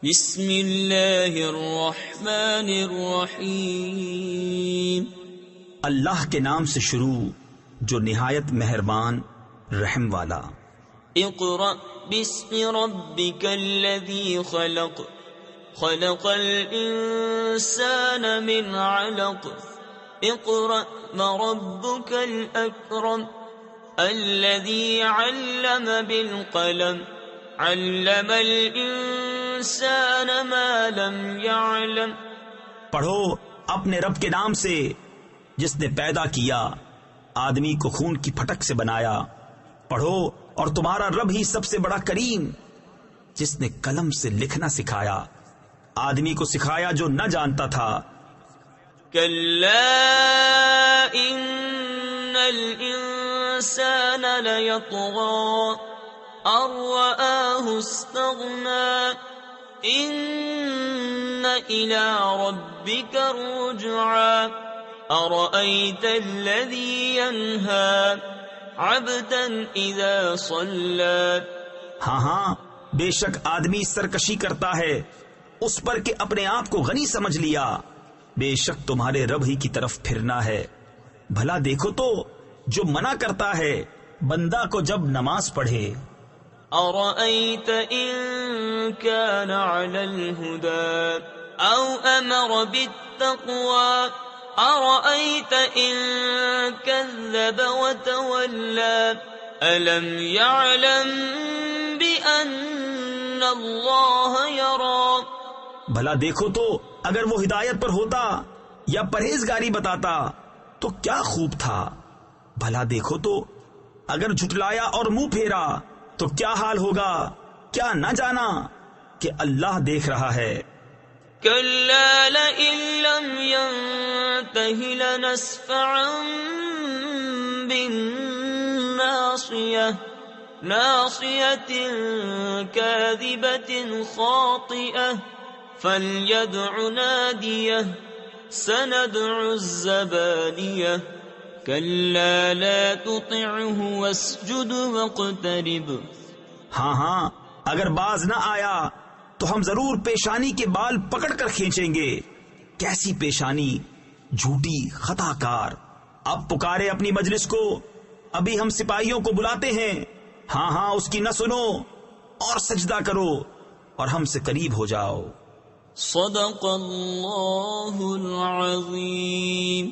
بسم اللہ الرحمن الرحیم. اللہ کے نام سے شروع جو نہایت مہربان رحم والا. اقرأ باسم ربک الذی خلق خلق الانسان من علق اقرأ وربک الاکرم الذی علم بالقلم علم الانسان ما لم يعلم. پڑھو اپنے رب کے نام سے جس نے پیدا کیا آدمی کو خون کی پھٹک سے بنایا. پڑھو اور تمہارا رب ہی سب سے بڑا کریم جس نے قلم سے لکھنا سکھایا آدمی کو سکھایا جو نہ جانتا تھا. کلا ان الانسان لیطغی ان رآہ استغنی ان الى ربک الرجعی ارأیت الذی ینہی عبدا اذا صلی. ہاں بے شک آدمی سرکشی کرتا ہے اس پر کہ اپنے آپ کو غنی سمجھ لیا. بے شک تمہارے رب ہی کی طرف پھرنا ہے. بھلا دیکھو تو جو منع کرتا ہے بندہ کو جب نماز پڑھے. ارأیت ان کان علی الہدی او امر بالتقوی ارأیت ان کذب وتولی الم یعلم بأن اللہ یری. بھلا دیکھو تو اگر وہ ہدایت پر ہوتا یا پرہیزگاری بتاتا تو کیا خوب تھا. بھلا دیکھو تو اگر جھٹلایا اور منہ پھیرا تو کیا حال ہوگا. کیا نہ جانا کہ اللہ دیکھ رہا ہے. كلا لئن لم ينته لنسفعا بالناصية ناصية كاذبة خاطئة فليدع ناديه سندع الزبانية كلا لا تطعه واسجد واقترب. ہاں اگر باز نہ آیا تو ہم ضرور پیشانی کے بال پکڑ کر کھینچیں گے. کیسی پیشانی جھوٹی خطا کار. اب پکارے اپنی مجلس کو ابھی ہم سپاہیوں کو بلاتے ہیں. ہاں اس کی نہ سنو اور سجدہ کرو اور ہم سے قریب ہو جاؤ. صدق اللہ العظیم.